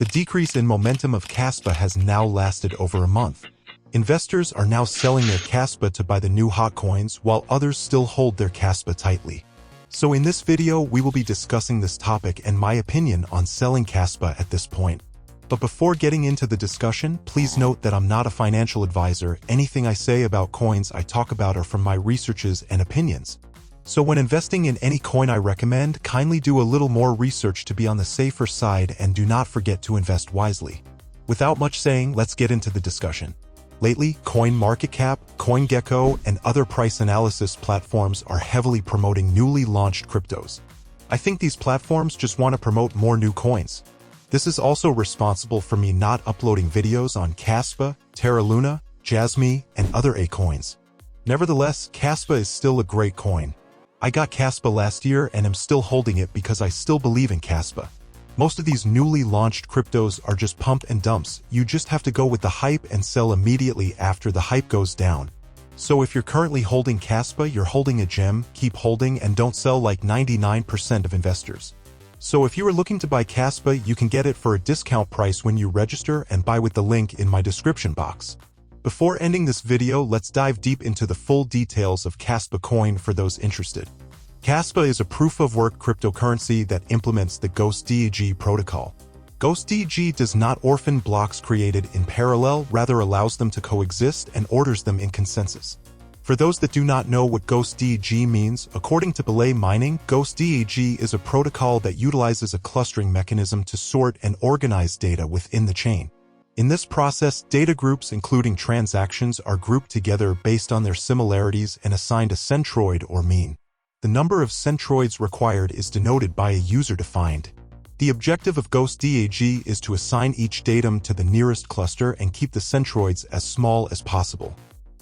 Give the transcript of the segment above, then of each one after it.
The decrease in momentum of Caspa has now lasted over a month. Investors are now selling their Caspa to buy the new hot coins, while others still hold their Caspa tightly. So in this video, we will be discussing this topic and my opinion on selling Caspa at this point. But before getting into the discussion, please note that I'm not a financial advisor. Anything I say about coins I talk about are from my researches and opinions. So when investing in any coin I recommend, kindly do a little more research to be on the safer side and do not forget to invest wisely. Without much saying, let's get into the discussion. Lately, CoinMarketCap, CoinGecko, and other price analysis platforms are heavily promoting newly launched cryptos. I think these platforms just want to promote more new coins. This is also responsible for me not uploading videos on Caspa, Terra Luna, Jasmy, and other A-coins. Nevertheless, Caspa is still a great coin. I got Caspa last year and am still holding it because I still believe in Caspa. Most of these newly launched cryptos are just pump and dumps. You just have to go with the hype and sell immediately after the hype goes down. So if you're currently holding Caspa, you're holding a gem, keep holding and don't sell like 99% of investors. So if you are looking to buy Caspa, you can get it for a discount price when you register and buy with the link in my description box. Before ending this video, let's dive deep into the full details of Caspa coin for those interested. Caspa is a proof-of-work cryptocurrency that implements the GhostDAG protocol. GhostDAG does not orphan blocks created in parallel, rather allows them to coexist and orders them in consensus. For those that do not know what GhostDAG means, according to Belay Mining, GhostDAG is a protocol that utilizes a clustering mechanism to sort and organize data within the chain. In this process, data groups including transactions are grouped together based on their similarities and assigned a centroid or mean. The number of centroids required is denoted by a user-defined. The objective of GhostDAG is to assign each datum to the nearest cluster and keep the centroids as small as possible.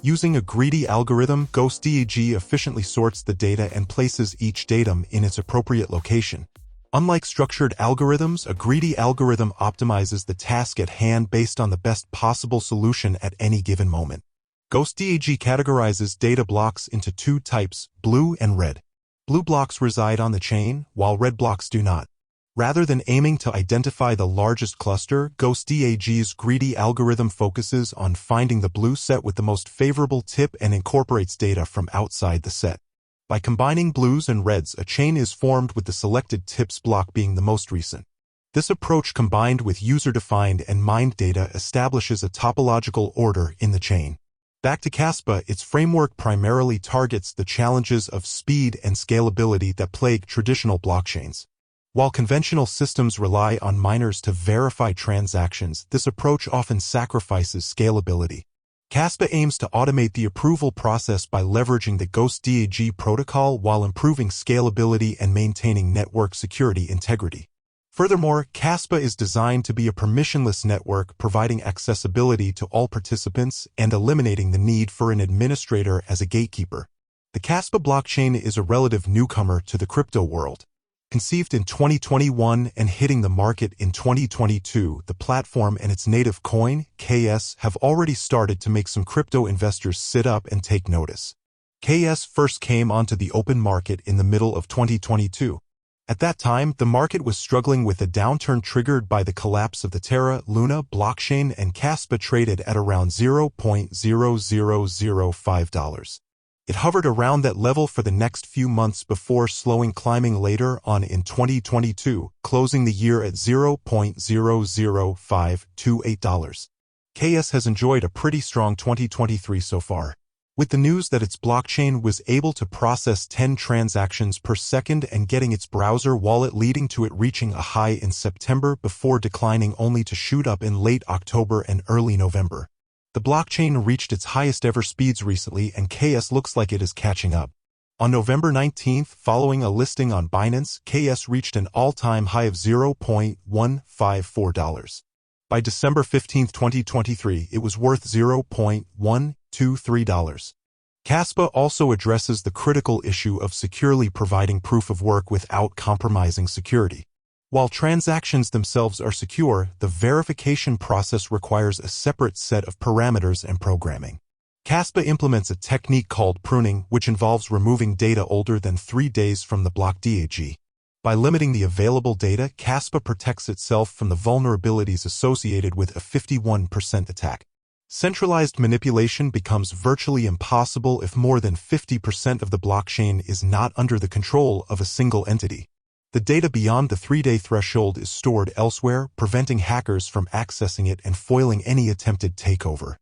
Using a greedy algorithm, GhostDAG efficiently sorts the data and places each datum in its appropriate location. Unlike structured algorithms, a greedy algorithm optimizes the task at hand based on the best possible solution at any given moment. GhostDAG categorizes data blocks into two types, blue and red. Blue blocks reside on the chain, while red blocks do not. Rather than aiming to identify the largest cluster, GhostDAG's greedy algorithm focuses on finding the blue set with the most favorable tip and incorporates data from outside the set. By combining blues and reds, a chain is formed with the selected tips block being the most recent. This approach combined with user-defined and mined data establishes a topological order in the chain. Back to Caspa, its framework primarily targets the challenges of speed and scalability that plague traditional blockchains. While conventional systems rely on miners to verify transactions, this approach often sacrifices scalability. Caspa aims to automate the approval process by leveraging the GhostDAG protocol while improving scalability and maintaining network security integrity. Furthermore, Caspa is designed to be a permissionless network, providing accessibility to all participants and eliminating the need for an administrator as a gatekeeper. The Caspa blockchain is a relative newcomer to the crypto world. Conceived in 2021 and hitting the market in 2022, the platform and its native coin, KAS, have already started to make some crypto investors sit up and take notice. KAS first came onto the open market in the middle of 2022. At that time, the market was struggling with a downturn triggered by the collapse of the Terra Luna blockchain, and Caspa traded at around $0.0005. It hovered around that level for the next few months before climbing later on in 2022, closing the year at $0.00528. KAS has enjoyed a pretty strong 2023 so far. With the news that its blockchain was able to process 10 transactions per second and getting its browser wallet leading to it reaching a high in September before declining only to shoot up in late October and early November. The blockchain reached its highest ever speeds recently and KAS looks like it is catching up. On November 19th, following a listing on Binance, KAS reached an all-time high of $0.154. By December 15, 2023, it was worth $0.123. Caspa also addresses the critical issue of securely providing proof of work without compromising security. While transactions themselves are secure, the verification process requires a separate set of parameters and programming. Caspa implements a technique called pruning, which involves removing data older than 3 days from the block DAG. By limiting the available data, Caspa protects itself from the vulnerabilities associated with a 51% attack. Centralized manipulation becomes virtually impossible if more than 50% of the blockchain is not under the control of a single entity. The data beyond the 3-day threshold is stored elsewhere, preventing hackers from accessing it and foiling any attempted takeover.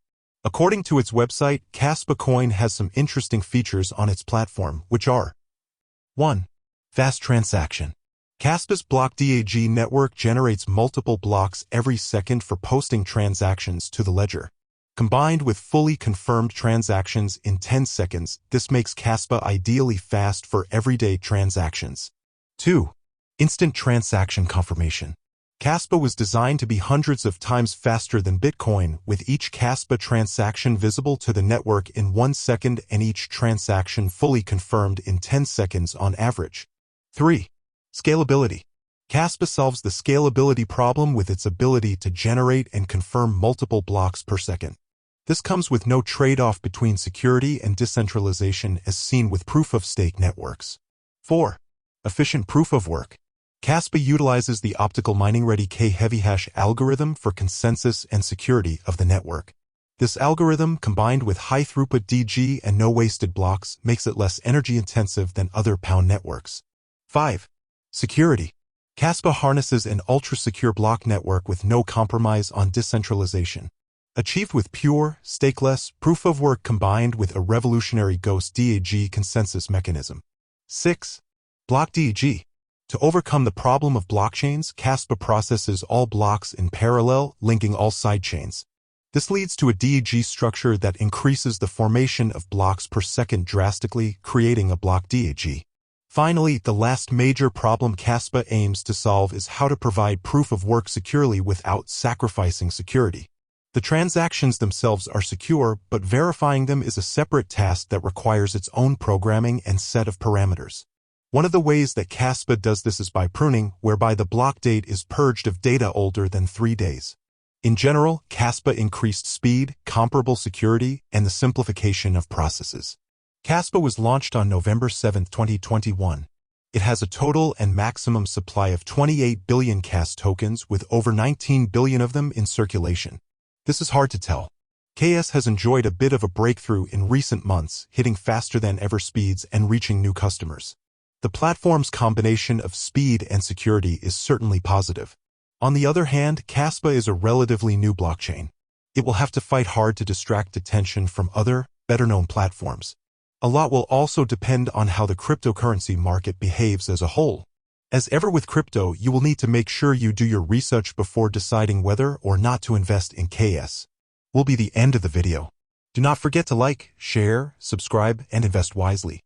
According to its website, Caspa Coin has some interesting features on its platform, which are 1. Fast transaction. Caspa's BlockDAG network generates multiple blocks every second for posting transactions to the ledger. Combined with fully confirmed transactions in 10 seconds, this makes Caspa ideally fast for everyday transactions. 2. Instant transaction confirmation. Caspa was designed to be hundreds of times faster than Bitcoin, with each Caspa transaction visible to the network in 1 second and each transaction fully confirmed in 10 seconds on average. 3. Scalability. Caspa solves the scalability problem with its ability to generate and confirm multiple blocks per second. This comes with no trade-off between security and decentralization as seen with proof-of-stake networks. 4. Efficient proof-of-work. Caspa utilizes the optical mining-ready K-heavy hash algorithm for consensus and security of the network. This algorithm, combined with high-throughput DG and no-wasted blocks, makes it less energy-intensive than other Pound networks. 5. Security. Caspa harnesses an ultra-secure block network with no compromise on decentralization. Achieved with pure, stakeless proof-of-work combined with a revolutionary Ghost DAG consensus mechanism. 6. BlockDAG. To overcome the problem of blockchains, Caspa processes all blocks in parallel, linking all sidechains. This leads to a DAG structure that increases the formation of blocks per second drastically, creating a BlockDAG. Finally, the last major problem Caspa aims to solve is how to provide proof-of-work securely without sacrificing security. The transactions themselves are secure, but verifying them is a separate task that requires its own programming and set of parameters. One of the ways that Caspa does this is by pruning, whereby the block date is purged of data older than 3 days. In general, Caspa increased speed, comparable security, and the simplification of processes. Caspa was launched on November 7, 2021. It has a total and maximum supply of 28 billion KAS tokens with over 19 billion of them in circulation. This is hard to tell. KAS has enjoyed a bit of a breakthrough in recent months, hitting faster than ever speeds and reaching new customers. The platform's combination of speed and security is certainly positive. On the other hand, Caspa is a relatively new blockchain. It will have to fight hard to distract attention from other, better-known platforms. A lot will also depend on how the cryptocurrency market behaves as a whole. As ever with crypto, you will need to make sure you do your research before deciding whether or not to invest in KAS. Will be the end of the video. Do not forget to like, share, subscribe, and invest wisely.